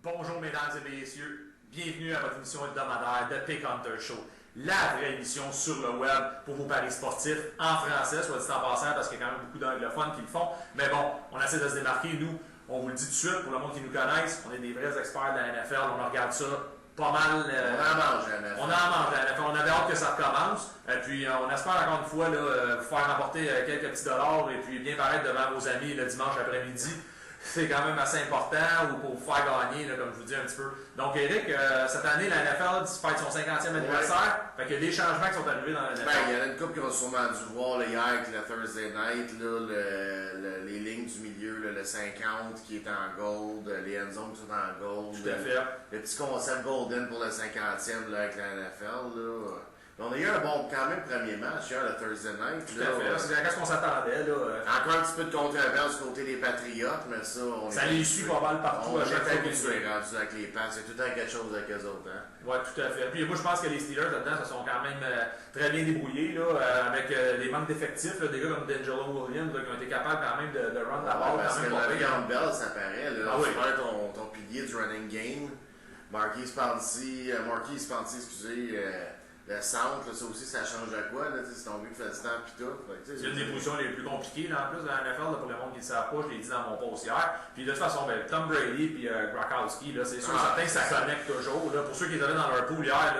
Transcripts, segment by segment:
Bonjour mesdames et messieurs, bienvenue à votre émission hebdomadaire de Pick Hunter Show. La vraie émission sur le web pour vos paris sportifs en français, soit dit en passant, parce qu'il y a quand même beaucoup d'anglophones qui le font. Mais bon, on essaie de se démarquer, nous, on vous le dit tout de suite, pour le monde qui nous connaisse, on est des vrais experts de la NFL, on regarde ça pas mal. On en mange la NFL. On en mange la NFL, on avait hâte que ça recommence. Puis on espère encore une fois là, vous faire rapporter quelques petits dollars et puis bien paraître devant vos amis le dimanche après-midi. C'est quand même assez important ou pour vous faire gagner, là, comme je vous dis un petit peu. Donc, Eric, cette année, la NFL fête son 50e anniversaire. Fait qu'il y a des changements qui sont arrivés dans la NFL. Ben, il y en a une couple qui ont sûrement dû voir là, hier avec le Thursday Night, là, les lignes du milieu, là, le 50 qui est en gold, les end zones qui sont en gold. Tout à fait. Le petit concept golden pour le 50e là, avec la NFL. Là. On a eu un bon, quand même, premier match hier, le Thursday Night. Tout à fait. C'est à ce qu'on s'attendait. Là. Encore un petit peu de controverse du côté des Patriotes, mais ça, ça les suit pas mal partout à chaque fois. On est rendu avec les Pats. C'est tout le temps quelque chose avec eux autres. Hein? Oui, tout à fait. Puis moi, je pense que les Steelers, là-dedans, se sont quand même très bien débrouillés, là, avec des manques d'effectifs, des gars comme D'Angelo Williams, là, qui ont été capables quand même de run la balle. Parce que Le'Veon Bell, ça paraît. Là, oui. ton pilier du running game. Marquise Pouncey, excusez, le centre, là, ça aussi, ça change à quoi? C'est ton but qui fait du temps pis tout. C'est une des positions les plus compliquées là, en plus de la NFL, là, pour le monde qui ne le savent pas, je l'ai dit dans mon post hier. Puis de toute façon, ben, Tom Brady et Gronkowski, c'est sûr certain que ça connecte toujours. Là. Pour ceux qui étaient dans leur pool hier,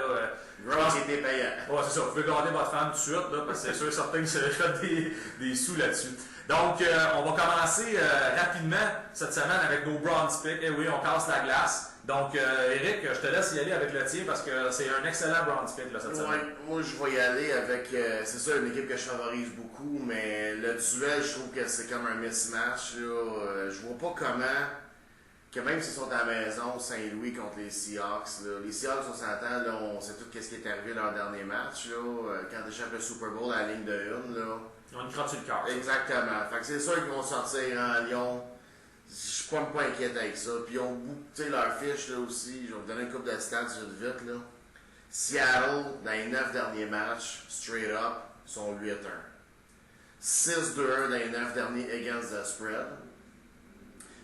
Gronk était payant. Ouais, c'est ça. Vous pouvez garder votre femme tout de suite, là, parce que c'est sûr certain que ça fait des sous là-dessus. Donc, on va commencer rapidement cette semaine avec nos bronze picks. Eh oui, on casse la glace. Donc, Eric, je te laisse y aller avec le tien parce que c'est un excellent bronze pick là, cette semaine. Moi, je vais y aller avec, c'est ça, une équipe que je favorise beaucoup, mais le duel, je trouve que c'est comme un mismatch. Là. Je vois pas comment, que même s'ils sont à la maison, Saint-Louis contre les Seahawks, là, les Seahawks, on s'entend, là, on sait tout ce qui est arrivé dans leur dernier match, là, quand ils échappent le Super Bowl à la ligne de une. Là. Ils ont une crotte sur le cœur. Exactement. Fait que c'est sûr qu'ils vont sortir en Lyon. Je suis pas inquiète avec ça. Puis ils ont bouclé leur fiche là aussi. Je vais vous donner une couple de stats vite là. Seattle, dans les 9 derniers matchs, straight up, sont 8-1. 6-2-1 dans les 9 derniers against the spread.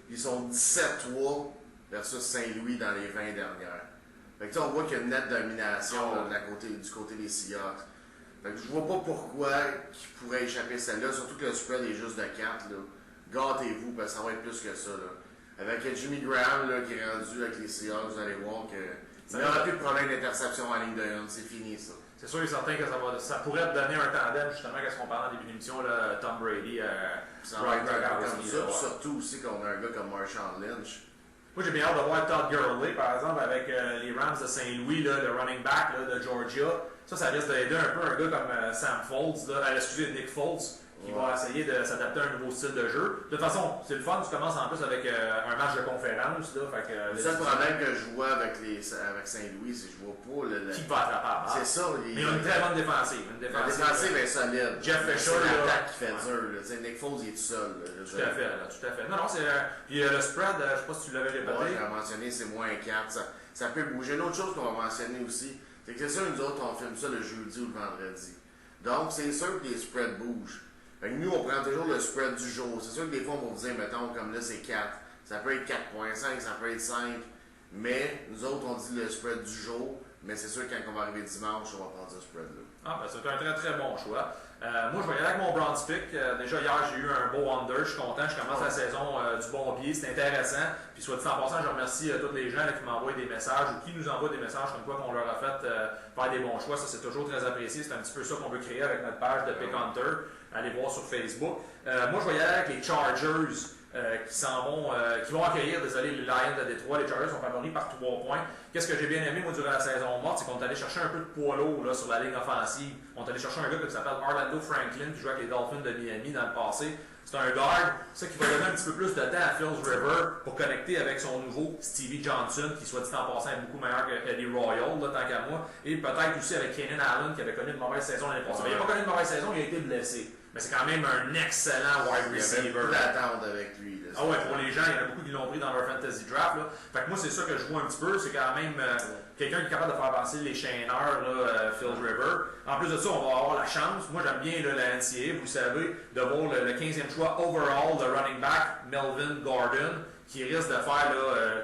Ils sont 17-3 versus Saint-Louis dans les 20 dernières. Fait que on voit qu'il y a une nette domination là, du côté des Seahawks. Fait que je vois pas pourquoi ils pourraient échapper celle-là, surtout que le spread est juste de 4 là. Gâtez-vous, parce que ça va être plus que ça. Là. Avec Jimmy Graham là, qui est rendu avec les Seahawks, vous allez voir qu'il n'y aura plus de problème d'interception en ligne de 1. C'est fini ça. C'est sûr et certain que ça pourrait te donner un tandem, justement, qu'est-ce qu'on parlait en début d'émission, Tom Brady, ça va être comme ça, puis surtout aussi qu'on a un gars comme Marshawn Lynch. Moi, j'ai bien hâte de voir Todd Gurley, par exemple, avec les Rams de Saint-Louis, là, le running back là, de Georgia. Ça risque d'aider un peu un gars comme Sam Folds, Nick Foles, qui va essayer de s'adapter à un nouveau style de jeu. De toute façon, c'est le fun, tu commences en plus avec un match de conférence. Là, le seul problème que je vois avec Saint-Louis, c'est que je vois pas qui va attraper. C'est ça. Mais il a une très bonne défensive. La défensive est solide. Jeff Fisher, c'est l'attaque qui fait dur. Nick Foles, il est tout seul. Tout à fait. Non, c'est... Puis le spread, je sais pas si tu l'avais répété. Ouais, j'ai mentionné, c'est moins 4. Ça peut bouger. Une autre chose qu'on va mentionner aussi, c'est que c'est sûr, nous autres, on filme ça le jeudi ou le vendredi. Donc, c'est sûr que les spreads bougent. Fait que nous, on prend toujours le spread du jour. C'est sûr que des fois, on va vous dire, mettons, comme là, c'est 4. Ça peut être 4.5, ça peut être 5. Mais nous autres, on dit le spread du jour. Mais c'est sûr que quand on va arriver dimanche, on va prendre ce spread-là. Ah, ben c'est un très très bon choix. Moi, je vais y aller avec mon bronze pick. Déjà, hier, j'ai eu un beau under. Je suis content. Je commence la saison du bon pied. C'est intéressant. Puis, soit dit en passant, je remercie tous les gens là, qui m'envoient des messages ou qui nous envoient des messages comme quoi qu'on leur a fait faire des bons choix. Ça, c'est toujours très apprécié. C'est un petit peu ça qu'on veut créer avec notre page de Pick Hunter. Allez voir sur Facebook. Moi, je vais y aller avec les Chargers. Qui vont accueillir, les Lions de Détroit. Les Chargers sont favoris par 3 points. Qu'est-ce que j'ai bien aimé, moi, durant la saison morte, c'est qu'on est allé chercher un peu de poids lourd là, sur la ligne offensive. On est allé chercher un gars qui s'appelle Orlando Franklin, qui joue avec les Dolphins de Miami dans le passé. C'est un guard, ça qui va donner un petit peu plus de temps à Phil Rivers pour connecter avec son nouveau Stevie Johnson, qui, soit dit en passant, est beaucoup meilleur que Eddie Royal, là, tant qu'à moi. Et peut-être aussi avec Keenan Allen, qui avait connu une mauvaise saison l'année passée. Il n'a pas connu une mauvaise saison, il a été blessé. Mais c'est quand même un excellent wide receiver. Il y avait beaucoup d'attente avec lui. Là, ouais, pour les gens, il y en a beaucoup qui l'ont pris dans leur fantasy draft. Là. Fait que moi, c'est ça que je vois un petit peu. C'est quand même quelqu'un qui est capable de faire avancer les chaîneurs, Phil Rivers. En plus de ça, on va avoir la chance. Moi, j'aime bien là, la NCAA, vous le savez, de voir le 15e choix overall de running back, Melvin Gordon, qui risque de faire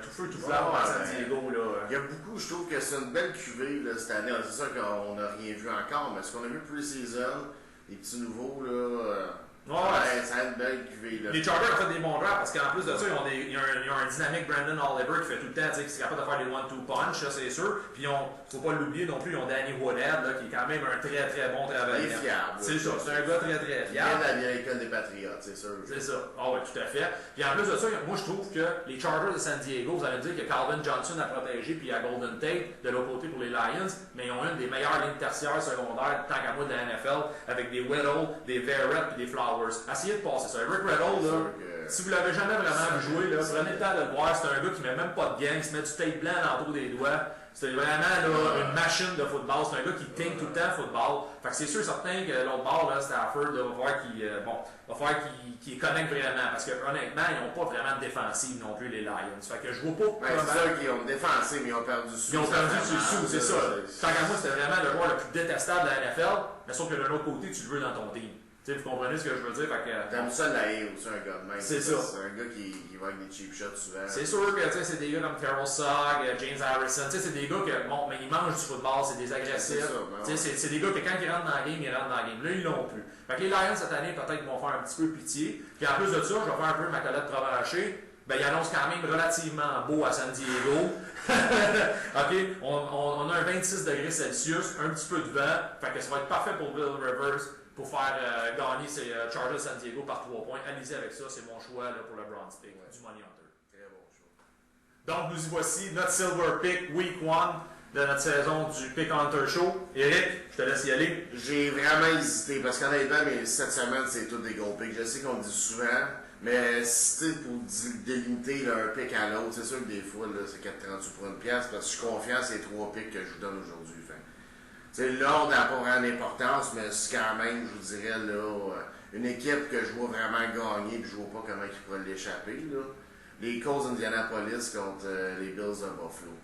tout feu, tout flamme à San Diego. Là. Il y a beaucoup, je trouve que c'est une belle cuvée là, cette année. C'est sûr qu'on n'a rien vu encore, mais ce qu'on a vu pre-season, les petits nouveaux, là, ça a une belle cuvée. Là. Les Chargers ont fait des bons drafts parce qu'en plus de ça, ils ont un dynamique Brandon Oliver qui fait tout le temps, qui est capable de faire des one-two punch, ça c'est sûr. Puis il ne faut pas l'oublier non plus, ils ont Danny Woodhead qui est quand même un très très bon travailleur. Il est fiable. C'est ça, c'est un gars très très fiable. Il vient de la vieille école des Patriotes, c'est sûr. C'est ça. Ah oui, tout à fait. Puis en plus de ça, moi je trouve que les Chargers de San Diego, vous allez me dire qu'il y a Calvin Johnson à protéger puis il y a Golden Tate de l'autre côté pour les Lions, mais ils ont une des meilleures lignes tertiaires secondaires, tant qu'à moi, de la NFL, avec des Weddle, des Verrett et des Flowers. Essayez de passer ça. Rick Weddle, là, si vous l'avez jamais vraiment vu jouer, là, prenez le temps de le voir. C'est un gars qui met même pas de gang, il se met du tape blanc autour des doigts. C'est vraiment là, une machine de football. C'est un gars qui think tout le temps football. Fait que c'est sûr certain que l'autre bord, là, Stafford, va voir qu'il connecte vraiment. Parce que honnêtement, ils n'ont pas vraiment de défensive non plus, les Lions. Fait que je vois pas. C'est sûr qu'ils ont défensé, mais ils ont perdu sous. Ils ont perdu sous, c'est ça. Tant qu'à moi, c'était vraiment le joueur le plus détestable de la NFL. Mais sauf que d'un autre côté, tu le veux dans ton team. T'sais, vous comprenez ce que je veux dire? T'aimes ça de la haie aussi, un gars de même. C'est ça. C'est un gars qui va avec des cheap shots souvent. C'est sûr que c'est des gars comme Terrell Sugg, James Harrison, c'est des gars que, bon, mais ils mangent du football, c'est des agressifs. C'est des gars que quand ils rentrent dans la game, ils rentrent dans la game. Là, ils l'ont plus. Fait que les Lions, cette année, peut-être vont faire un petit peu pitié. Puis en plus de ça, je vais faire un peu ma colette Provencher. Ben, il annonce quand même relativement beau à San Diego. OK? On a un 26 degrés Celsius, un petit peu de vent. Fait que ça va être parfait pour Will Rivers pour faire gagner ces Chargers San Diego par 3 points. Allez-y avec ça, c'est mon choix là, pour le Bronze Pick du Money Hunter. Très bon choix. Donc, nous y voici, notre Silver Pick Week 1 de notre saison du Pick Hunter Show. Eric, je te laisse y aller. J'ai vraiment hésité parce qu'honnêtement, cette semaine, c'est tous des gros picks. Je sais qu'on le dit souvent, mais si pour délimiter là, un pick à l'autre, c'est sûr que des fois, là, c'est 4,38 pour une pièce parce que je suis confiant ces 3 picks que je vous donne aujourd'hui. L'ordre n'a pas vraiment d'importance, mais c'est quand même, je vous dirais, là, une équipe que je vois vraiment gagner, puis je vois pas comment ils pourraient l'échapper. Les Colts d'Indianapolis contre les Bills de Buffalo.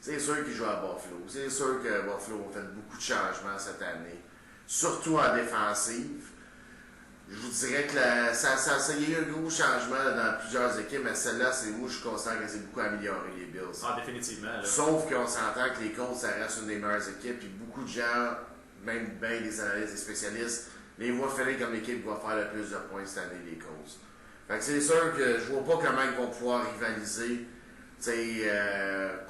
C'est sûr qu'ils jouent à Buffalo. C'est sûr que Buffalo a fait beaucoup de changements cette année, surtout en défensive. Je vous dirais que il y a eu un gros changement dans plusieurs équipes, mais celle-là, moi, je suis conscient que c'est beaucoup amélioré, les Bills. Ah, définitivement. Là. Sauf qu'on s'entend que les Colts, ça reste une des meilleures équipes, puis beaucoup de gens, même bien les analystes et spécialistes, les voient finir comme l'équipe qui va faire le plus de points cette année, les Colts. Fait que c'est sûr que je vois pas comment ils vont pouvoir rivaliser,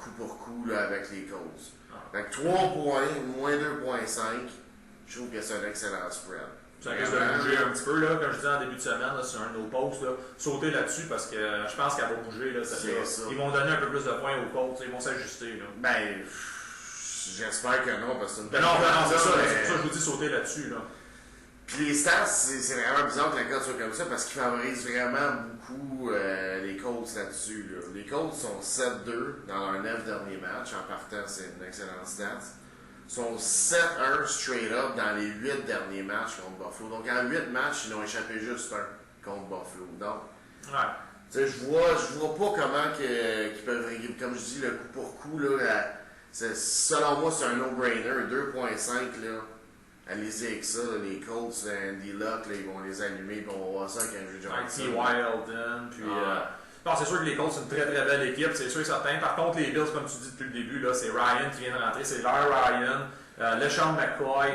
coup pour coup, là, avec les Colts. Fait que 3 points, moins 2,5, je trouve que c'est un excellent spread. Ça risque de bouger un petit peu, là, comme je disais en début de semaine, là, sur un de nos posts, là, sauter là-dessus parce que je pense qu'elle va bouger. Là, ils vont donner un peu plus de points aux Colts, ils vont s'ajuster. Là. Ben, j'espère que non, parce que c'est une non, c'est ça, c'est pour ça que je vous dis sauter là-dessus. Là. Puis les stats, c'est vraiment bizarre que la cote soit comme ça parce qu'ils favorisent vraiment beaucoup les Colts là-dessus. Là. Les Colts sont 7-2 dans leurs 9 derniers matchs. En partant, c'est une excellente stat. Ils sont 7-1 straight up dans les 8 derniers matchs contre Buffalo. Donc en 8 matchs, ils ont échappé juste un contre Buffalo. Donc, je vois pas comment qu'ils peuvent régler. Comme je dis, le coup pour coup, là, selon moi, c'est un no-brainer. 2,5 là. Allez-y avec ça, là, les Colts, Andy Luck, là, ils vont les allumer et on va voir ça avec Andrew Johnson. T. Wildon, puis... Non, c'est sûr que les Colts, c'est une très très belle équipe, c'est sûr et certain. Par contre, les Bills, comme tu dis depuis le début, là, c'est Ryan qui vient de rentrer, c'est leur Ryan, LeSean McCoy.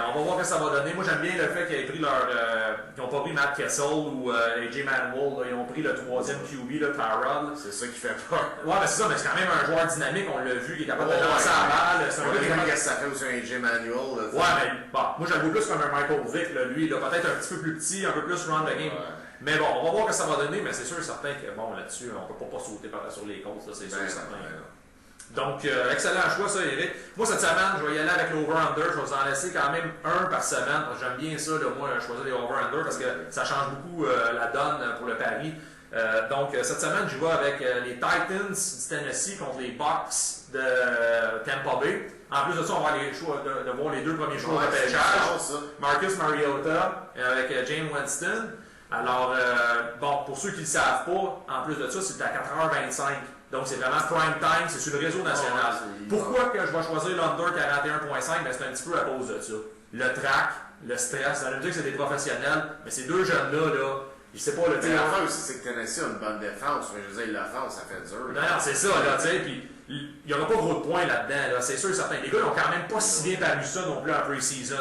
On va voir ce que ça va donner. Moi, j'aime bien le fait qu'ils aient pris qu'ils n'ont pas pris Matt Kessel ou AJ Manuel, là, ils ont pris le 3e QB, là, Tyrod. C'est ça qui fait peur. Ouais, mais c'est ça, mais c'est quand même un joueur dynamique, on l'a vu, qui est capable de lancer la balle. C'est un gars qui qu'est-ce que ça fait aussi un AJ Manuel. Ouais, mais bon, moi, je le vois plus comme un Michael Vick, là, lui, là, peut-être un petit peu plus petit, un peu plus run the game. Mais bon, on va voir ce que ça va donner, mais c'est sûr et certain que bon, là-dessus, on ne peut pas sauter sur les Colts, c'est sûr et certain. Donc, excellent choix, ça, Eric. Moi, cette semaine, je vais y aller avec l'over-under. Je vais vous en laisser quand même un par semaine. J'aime bien ça, là, moi, choisir les over-under parce que ça change beaucoup la donne pour le pari. Donc, cette semaine, je vais avec les Titans du Tennessee contre les Bucks de Tampa Bay. En plus de ça, on va aller de voir les 2 premiers choix de repêchage. Marcus Mariota avec James Winston. Alors, bon, pour ceux qui ne le savent pas, en plus de ça, c'est à 4h25. Donc, c'est vraiment prime time, c'est sur le réseau national. Pourquoi que je vais choisir l'under 41.5? Ben, c'est un petit peu à cause de ça. Le track, le stress, ça veut dire que c'est des professionnels, mais ces 2 jeunes-là, là, Je sais pas, le Mais l'affaire aussi, c'est que Tennessee a une bonne défense. Mais je veux dire, l'offense, ça fait dur. Non, c'est ça, là, tu sais. Puis il n'y aura pas gros de points là-dedans, là, c'est sûr et certain. Les gars n'ont quand même pas si bien paru ça non plus en pre-season.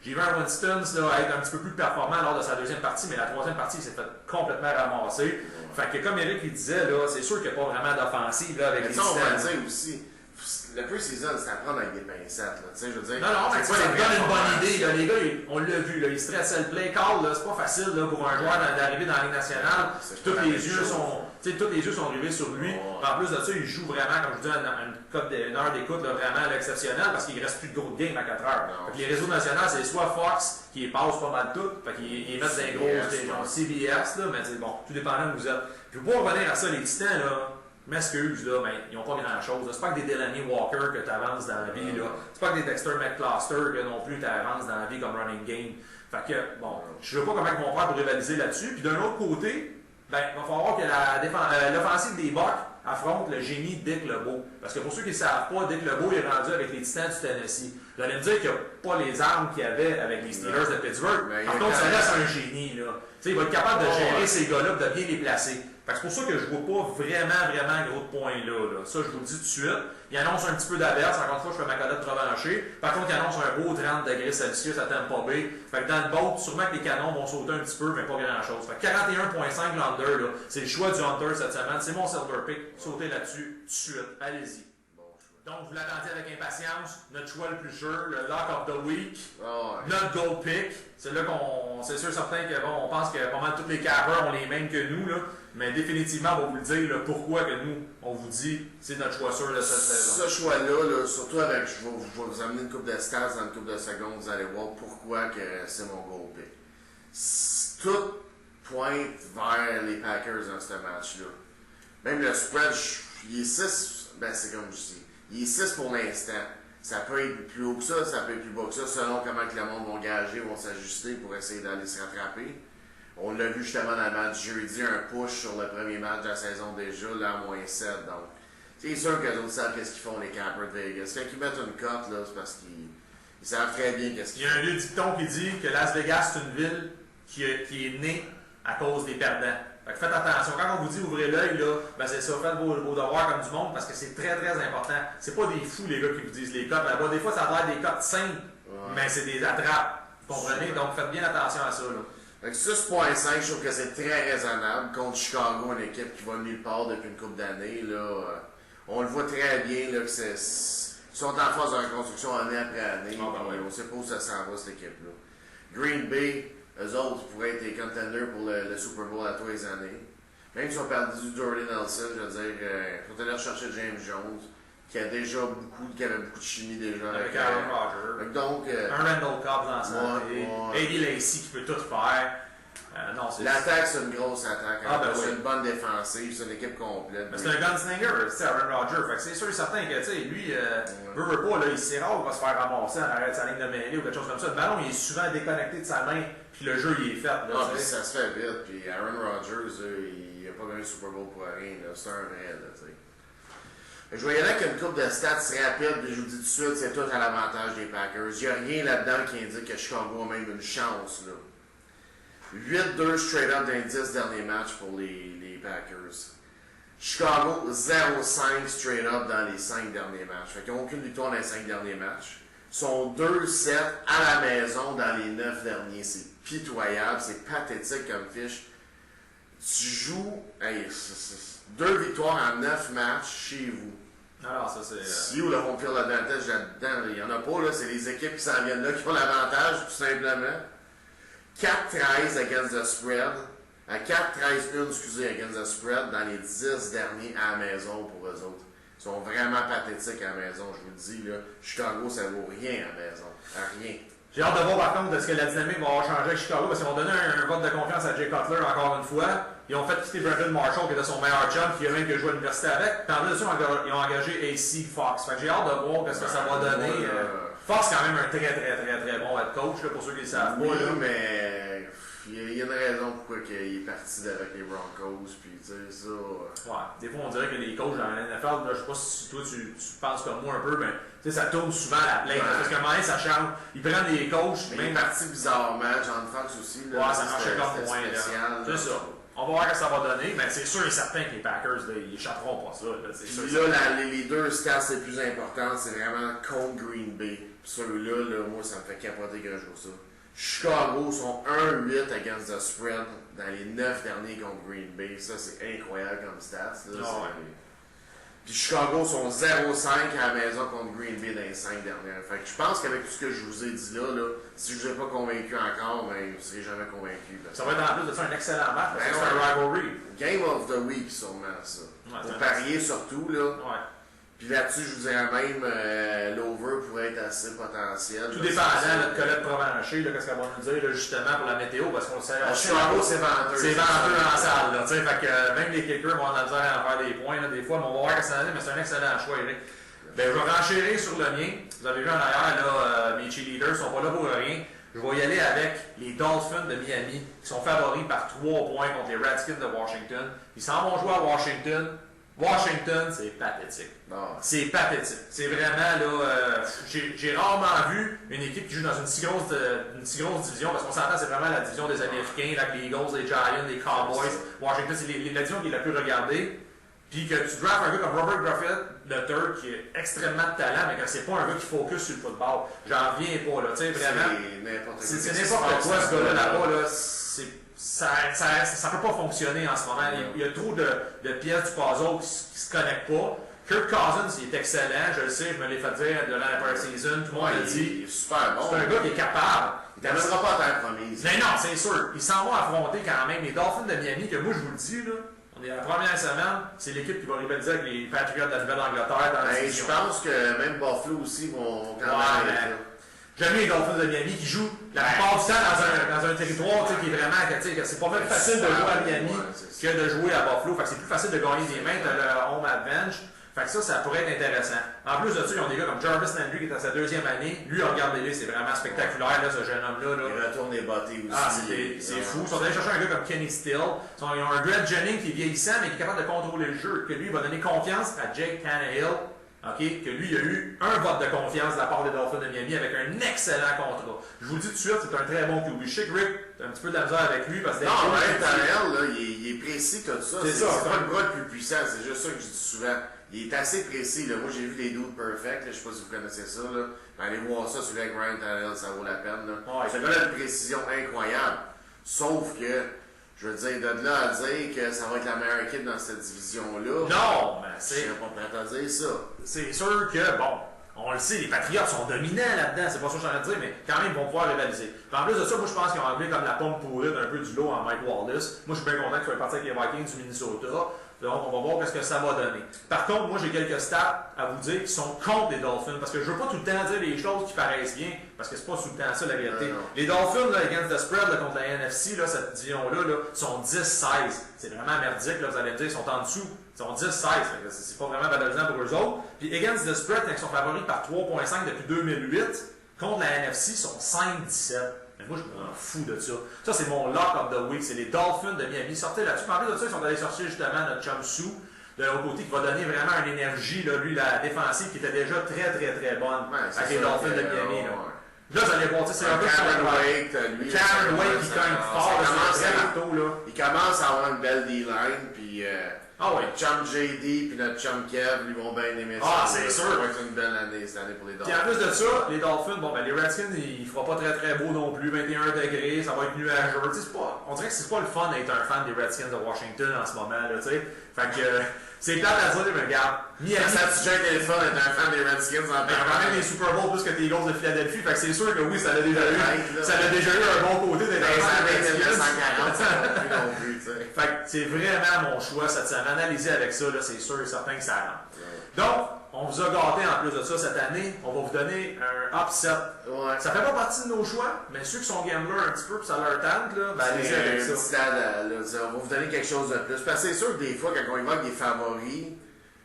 J'ai vu un Winston là, être un petit peu plus performant lors de sa deuxième partie, mais la troisième partie, il s'est fait complètement ramasser. Fait que comme Eric il disait, là, c'est sûr qu'il n'y a pas vraiment d'offensive là, avec les on va le dire aussi. Le pre-season, c'est à prendre avec des pincettes. Là. Je veux dire, non, mais ça me donne une bonne idée. Là. Les gars, on l'a vu, là, ils stressaient le play call. C'est pas facile là, pour un joueur d'arriver dans la Ligue nationale. Tous les yeux sont rivés sur lui. En plus de ça, il joue vraiment, comme je vous dis, une heure d'écoute vraiment exceptionnelle parce qu'il ne reste plus de gros game à 4 heures. Les réseaux nationaux, c'est soit Fox qui passe pas mal tout, qu'ils mettent des grosses stations CBS, là, mais bon, tout dépendant où vous êtes. Puis pour revenir à ça, les Titans, là. M'excuse, là, mais ils n'ont pas grand-chose. C'est pas que des Delaney Walker que tu avances dans la vie, là. C'est pas que des Dexter McCluster que non plus tu avances dans la vie comme running game. Fait que, bon, je veux pas comment ils vont faire pour rivaliser là-dessus. Puis d'un autre côté, ben, il va falloir que l'offensive des Bucks affronte le génie Dick LeBeau. Parce que pour ceux qui ne savent pas, Dick LeBeau est rendu avec les Titans du Tennessee. Vous allez me dire qu'il n'y a pas les armes qu'il y avait avec les Steelers de Pittsburgh. Par contre, ça reste un génie, là. T'sais, il va être capable de gérer ces gars-là, de bien les placer. C'est pour ça que je ne vois pas vraiment gros de points là. Ça, je vous le dis tout de suite. Il annonce un petit peu d'averse. Encore une fois, je fais ma collette tranchée. Par contre, il annonce un beau 30 degrés Celsius à Tampa Bay. Fait que dans le boat, sûrement que les canons vont sauter un petit peu, mais pas grand-chose. Fait que 41.5 l'under, là. C'est le choix du Hunter cette semaine. C'est mon silver pick. Sautez là-dessus tout de suite. Allez-y. Donc, vous l'attendiez avec impatience. Notre choix le plus sûr, le Lock of the Week. Notre gold pick. C'est là c'est sûr certain que on pense que pas mal tous les cavers ont les mêmes que nous, là. Mais définitivement, on va vous le dire là, pourquoi que nous, on vous dit c'est notre choix sûr de cette saison. Ce choix-là, surtout avec, je vais vous amener une coupe de stats dans une coupe de secondes, vous allez voir pourquoi que c'est mon gold pick. Tout pointe vers les Packers dans ce match-là. Même le spread, il est 6, ben c'est comme je dis, il est 6 pour l'instant. Ça peut être plus haut que ça, ça peut être plus bas que ça, selon comment que le monde va engager, vont s'ajuster pour essayer d'aller se rattraper. On l'a vu justement dans le match jeudi, un push sur le premier match de la saison déjà, là à moins 7. Donc, c'est sûr que les autres savent qu'est-ce qu'ils font, les Campers de Vegas. Quand ils mettent une cote, là, c'est parce qu'ils savent très bien qu'est-ce qu'ils font. Il y a un vieux dicton qui dit que Las Vegas, c'est une ville qui est née à cause des perdants. Fait que faites attention. Quand on vous dit ouvrez l'œil, là, ben c'est ça, faites vos devoirs comme du monde parce que c'est très très important. C'est pas des fous les gars qui vous disent les cotes là-bas. Des fois ça a l'air des cotes simples, mais c'est des attrapes. Vous comprenez? Donc faites bien attention à ça. Là. Fait que 6.5, je trouve que c'est très raisonnable contre Chicago, une équipe qui va nulle part depuis une couple d'années. On le voit très bien là, que ils sont en phase de reconstruction année après année. On ne sait pas où ça s'en va cette équipe-là. Green Bay, eux autres pourraient être les contenders pour le Super Bowl à tous les années. Même s'ils ont perdu Jordan Nelson, je veux dire, il faut aller rechercher James Jones, qui avait beaucoup de chimie déjà avec Aaron Rodgers. Donc, un Randall Cobb dans la santé. Eddie Lacy qui peut tout faire. L'attaque, c'est une grosse attaque. Ben c'est une bonne défensive, c'est une équipe complète. Mais c'est un gunslinger, c'est Aaron Rodgers. Fait que c'est sûr et certain que lui, veut pas, là, c'est rare qu'il va se faire ramasser en arrêt de sa ligne de mêlée ou quelque chose comme ça. Le ballon, il est souvent déconnecté de sa main, puis le jeu, il est fait. Là, puis ça se fait vite. Puis Aaron Rodgers, il n'a pas gagné le Super Bowl pour rien. C'est un vrai. Je vais y aller avec une coupe de stats rapide, puis je vous dis tout de suite, c'est tout à l'avantage des Packers. Il n'y a rien là-dedans qui indique que Chicago a même une chance. 8-2 straight up dans les 10 derniers matchs pour les Packers. Chicago, 0-5 straight up dans les 5 derniers matchs. Fait qu'ils n'ont aucune victoire dans les 5 derniers matchs. Ils sont 2-7 à la maison dans les 9 derniers. C'est pitoyable, c'est pathétique comme fiche. Tu joues 2 victoires en 9 matchs chez vous. Alors, ça, c'est. Si où le home field advantage là-dedans, il n'y en a pas, là, c'est les équipes qui s'en viennent là qui ont l'avantage, tout simplement. 4-13 against the spread. À 4-13-1, excusez, against the spread dans les 10 derniers à la maison pour eux autres. Ils sont vraiment pathétiques à la maison, je vous le dis. Là. Chicago, ça vaut rien à la maison. Rien. J'ai hâte de voir par contre est-ce que la dynamique va avoir changé avec Chicago parce qu'ils ont donné un vote de confiance à Jay Cutler encore une fois. Ils ont fait quitter Brandon Marshall qui était son meilleur chum, qui a même joué à l'université avec. Puis en plus, ils ont engagé AC Fox. Fait que j'ai hâte de voir ce que ça va donner. Fox, quand même, un très bon head coach, là, pour ceux qui le savent pas. Oui, mais il y a une raison pourquoi il est parti avec les Broncos, puis tu sais, ça. Ouais, des fois on dirait que les coachs dans la NFL, là, je sais pas si toi tu penses comme moi un peu, mais tu sais, ça tourne souvent à la plainte. Ouais. Parce qu'à un moment donné, ça change. Ils prennent des coachs. Mais il est parti bizarrement, John Fox aussi. Là, ouais, ça marchait comme moins. C'est ça. On va voir ce que ça va donner, mais c'est sûr et certain que les Packers, là, ils échapperont pas ça. Là, c'est puis sûr, là, les deux stats les plus importantes, c'est vraiment contre Green Bay. Puis ceux-là, là, moi, ça me fait capoter que je joue ça. Chicago sont 1-8 against the spread dans les 9 derniers contre Green Bay. Ça, c'est incroyable comme stats. Là, Puis Chicago sont 0-5 à la maison contre Green Bay dans les 5 dernières. Fait que je pense qu'avec tout ce que je vous ai dit là, si je ne vous ai pas convaincu encore, ben, vous ne serez jamais convaincu. Ça va être en plus de ça un excellent match, parce que c'est un rivalry. Game of the Week, sûrement, ça. Pour parier surtout, là. Ouais. Puis là-dessus, je vous dirais même, l'over pourrait être assez potentiel. Tout dépendant de notre Colette Provencher, qu'est-ce qu'elle va nous dire là, justement pour la météo, parce qu'on le sait. Chicago, c'est venteux. C'est venteux en salle, là, tu sais, fait que même les kickers vont avoir de la misère à faire des points, là, des fois, mais on va voir que ça va, mais c'est un excellent choix, Eric. Ben, je vais renchérir sur le mien. Vous avez vu en arrière, là, mes cheerleaders sont pas là pour rien. Je vais y aller avec les Dolphins de Miami, qui sont favoris par 3 points contre les Redskins de Washington. Ils s'en vont jouer à Washington. Washington, c'est pathétique. C'est pathétique. C'est vraiment, là, j'ai rarement vu une équipe qui joue dans une si grosse division, parce qu'on s'entend, c'est vraiment la division des Américains, là, les Eagles, les Giants, les Cowboys. Washington, c'est la division qui est la plus regardée. Puis que tu drafts un gars comme Robert Griffith III, qui est extrêmement de talent, mais que c'est pas un gars qui focus sur le football. J'en reviens pas, là, tu sais, vraiment. C'est n'importe quoi, ce gars-là, là-bas, là. Ça peut pas fonctionner en ce moment. Il y a trop de pièces du puzzle qui se connectent pas. Kirk Cousins, il est excellent, je le sais, je me l'ai fait dire de la pre-season, tout le monde l'a dit. Il est super bon. C'est un gars qui est capable. Il t'amènera pas à terre promise. Mais non, c'est sûr. Ils s'en vont affronter quand même les Dolphins de Miami, que moi je vous le dis, là. On est à la première semaine, c'est l'équipe qui va rivaliser avec les Patriots de la Nouvelle-Angleterre dans la division. Je pense que même Buffalo aussi vont quand même être là. J'aime les Dolphins de Miami qui jouent la plupart du temps dans un territoire qui est vraiment. C'est pas même facile de jouer à Miami que de jouer à Buffalo. Fait que c'est plus facile de gagner des mains, de le home advantage. Fait que ça pourrait être intéressant. En plus de ça, ils ont des gars comme Jarvis Landry qui est à sa 2e année. Lui, regardez-les, c'est vraiment spectaculaire, là, ce jeune homme-là. Il retourne les bottés aussi. Ah, c'est fou. Ils sont allés chercher un gars comme Kenny Steele. Ils ont un Greg Jennings qui est vieillissant, mais qui est capable de contrôler le jeu. Que lui, il va donner confiance à Jake Tannehill. Okay, que lui, il a eu un vote de confiance de la part des Dolphins de Miami avec un excellent contrat. Je vous le dis tout de suite, c'est un très bon QB. Je sais que Rick, t'as un petit peu de la misère avec lui parce que... Non, Ryan Tannehill, il est précis comme ça. C'est pas le bras le plus puissant, c'est juste ça que je dis souvent. Il est assez précis. Là. Moi, j'ai vu les Dudes Perfect. Là. Je sais pas si vous connaissez ça. Là. Mais allez voir ça, celui avec Ryan Tannehill, ça vaut la peine. Là. Ouais, ce gars-là a une précision incroyable. Sauf que, je veux dire, de là à dire que ça va être la meilleure équipe dans cette division-là. Non, mais c'est... Je serais pas prêt à dire ça. C'est sûr que, bon, on le sait, les Patriots sont dominants là-dedans, c'est pas ça que je suis en train de dire, mais quand même, ils vont pouvoir rivaliser. Puis en plus de ça, moi, je pense qu'ils ont enlevé comme la pomme pourrite un peu du lot en Mike Wallace. Moi, je suis bien content qu'il soit parti avec les Vikings du Minnesota. Donc, on va voir ce que ça va donner. Par contre, moi, j'ai quelques stats à vous dire qui sont contre les Dolphins, parce que je veux pas tout le temps dire les choses qui paraissent bien, parce que c'est pas tout le temps ça la réalité. Les Dolphins, là, against the spread, là, contre la NFC, là, cette division-là, là, sont 10-16. C'est vraiment merdique, là, vous allez me dire, ils sont en dessous. Ils sont 10-16, c'est pas vraiment valorisant pour eux autres. Puis against the spread, ils sont favoris par 3.5 depuis 2008, contre la NFC, ils sont 5-17. Mais moi, je me fous de ça. Ça, c'est mon lock of the week. C'est les Dolphins de Miami. Sortez là-dessus. En plus de ça, ils sont allés sortir justement notre chum Sue de l'autre côté qui va donner vraiment une énergie. Là, lui, la défensive qui était déjà très, très, très bonne avec les Dolphins de Miami. Là, vous allez voir, c'est un peu Cameron Wake, lui. Cameron Wake qui gagne fort. Il commence à avoir une belle D-line. Puis notre chum JD puis notre chum Kev, ils vont bien aimer ça. Ah, c'est sûr. Ça va être une belle année cette année pour les Dolphins. Puis en plus de ça, les Dolphins, bon, ben, les Redskins, il fera pas très très beau non plus, 21 degrés, ça va être nuageux. On dirait que c'est pas le fun d'être un fan des Redskins de Washington en ce moment, là, tu sais. Fait que c'est plate à dire, mais regarde. Ça a déjà été le fun d'être un fan des Redskins en ben, quand même les Super Bowls plus que tes Eagles de Philadelphie, fait que c'est sûr que oui, ça a déjà eu un bon côté d'être un fan des Redskins. Fait que c'est vraiment mon choix cette semaine. Analyser avec ça, c'est sûr et certain que ça rentre. Donc, on vous a gâté en plus de ça cette année. On va vous donner un upset. Ouais. Ça fait pas partie de nos choix, mais ceux qui sont gamblers un petit peu puis ça leur tente, là, ben allez-y avec ça. On va vous donner quelque chose de plus. Parce que c'est sûr que des fois, quand on évoque des favoris,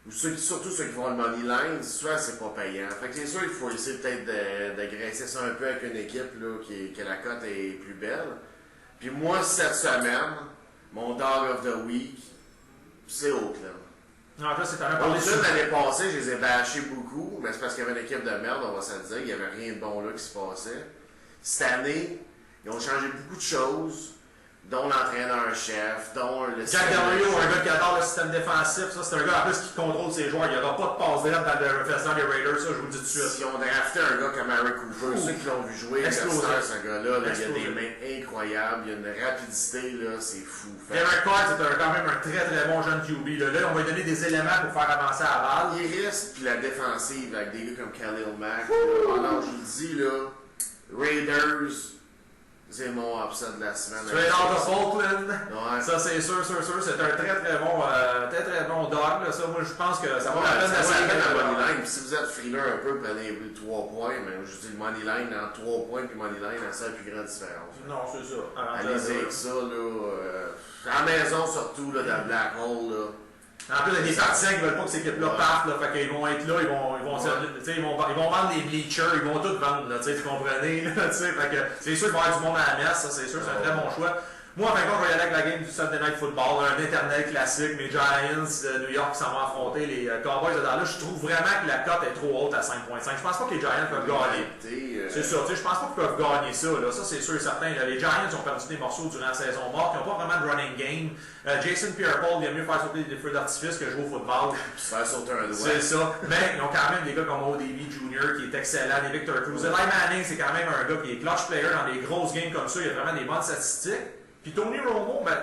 ou surtout ceux qui vont le money line, souvent c'est pas payant. Fait que c'est sûr qu'il faut essayer peut-être de graisser ça un peu avec une équipe là, que la cote est plus belle. Puis moi, cette semaine, mon Dog of the Week, c'est Oakland. Non, là, c'est tellement parlé. Oakland, l'année passée, je les ai bâchés beaucoup, mais c'est parce qu'il y avait une équipe de merde, on va se le dire. Il n'y avait rien de bon là qui se passait. Cette année, ils ont changé beaucoup de choses, dont l'entraîneur-chef, dont le Jack Del Rio, un gars qui adore le système défensif, ça, c'est un gars en plus qui contrôle ses joueurs. Il n'y aura pas de passe direct dans le festival des Raiders, ça, je vous le dis tout de suite. Si on drafté un gars comme Eric Cooper, ceux qui l'ont vu jouer, ce gars-là, il a des mains incroyables, il a une rapidité, là, c'est fou. Derek Carr, c'est quand même un très très bon jeune QB. Là, on va lui donner des éléments pour faire avancer la balle. Il reste, puis la défensive avec des gars comme Khalil Mack. Alors, je vous le dis, là, Raiders. C'est mon upset de la semaine. Straight out of Oakland. Ouais. Ça, c'est sûr. C'est un très bon dog. Là. Ça, moi, je pense que ça vaut la peine d'essayer. La moneyline. Si vous êtes frileux un peu, prenez 3 points. Mais je dis le moneyline en 3 points puis moneyline, c'est la plus grande différence. Non, c'est ça. Allez-y avec ça. Là, à la maison, surtout, là, dans le Black Hole. Là. En plus, il y a des partisans qui veulent pas que ces équipes-là partent, là, fait qu'ils vont être là, ils vont vendre les bleachers, ils vont tout vendre, là, tu comprenez, là, fait que c'est sûr qu'il va y avoir du monde à la messe, ça c'est sûr, c'est un très bon choix. Moi, en fin de compte, je vais y aller avec la game du Sunday Night Football, un éternel classique, mes Giants de New York qui s'en vont affronter les Cowboys de Dallas. Je trouve vraiment que la cote est trop haute à 5.5. Je pense pas que les Giants peuvent gagner. C'est sûr, je pense pas qu'ils peuvent gagner ça. Là. Ça, c'est sûr et certain. Là. Les Giants ont perdu des morceaux durant la saison morte. Ils n'ont pas vraiment de running game. Jason Pierre-Paul, il a mieux faire sauter des feux d'artifice que jouer au football. Faire sauter un doigt. C'est ça. Mais ils ont quand même des gars comme O.D.B. Jr. qui est excellent, des Victor Cruz. Eli Manning, c'est quand même un gars qui est clutch player dans des grosses games comme ça. Il a vraiment des bonnes statistiques. Puis Tony Romo, ben,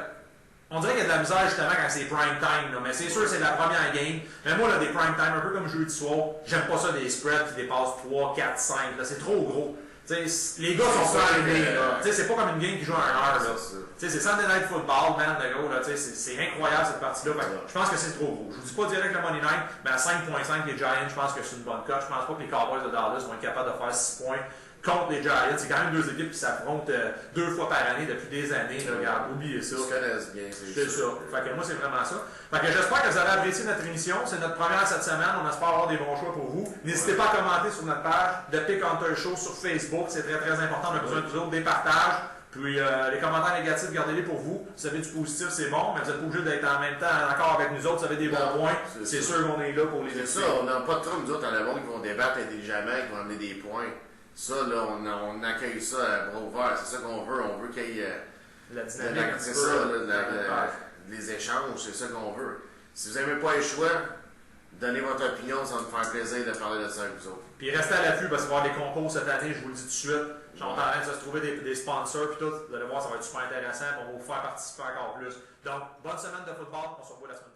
on dirait qu'il y a de la misère justement quand c'est prime time. Là. Mais c'est sûr, c'est la première game. Mais moi, là, des prime time, un peu comme jeudi soir, j'aime pas ça des spreads qui dépassent 3, 4, 5. Là. C'est trop gros. T'sais, les gars sont pas allumés. C'est pas comme une game qui joue à 1 heure. C'est Sunday Night Football, man, de gros. C'est incroyable cette partie-là. Je pense que c'est trop gros. Je vous dis pas direct le Money Night, mais à 5.5, les Giants, je pense que c'est une bonne cote. Je pense pas que les Cowboys de Dallas vont être capables de faire 6 points contre les Giants. C'est quand même deux équipes qui s'affrontent 2 fois par année depuis des années. Là, regarde, oubliez ça. Ils se connaissent bien, c'est ça. Fait que moi, c'est vraiment ça. Fait que j'espère que vous avez apprécié notre émission. C'est notre première cette semaine. On espère avoir des bons choix pour vous. N'hésitez pas à commenter sur notre page de Pick Hunter Show sur Facebook. C'est très très important. On a besoin de vous autres, des partages. Puis les commentaires négatifs, gardez-les pour vous. Si vous avez du positif, c'est bon, mais vous n'êtes pas obligé d'être en même temps d'accord avec nous autres. Si vous avez des bons points, c'est sûr qu'on est là pour les écouter. C'est ça, on n'a pas de trop, nous autres, dans le monde qui vont débattre intelligemment, qui vont amener des points. Ça, là, on accueille ça à bras ouverts. C'est ça qu'on veut. On veut qu'il y ait la dynamique. C'est ça, les échanges, c'est ça qu'on veut. Si vous n'aimez pas les choix, donnez votre opinion, ça va nous faire plaisir de parler de ça avec vous autres. Puis restez à l'affût parce qu'il va y avoir des concours cette année, je vous le dis tout de suite. J'en suis en train de se trouver des sponsors puis tout. Vous allez voir, ça va être super intéressant. On va vous faire participer encore plus. Donc, bonne semaine de football. On se revoit la semaine prochaine.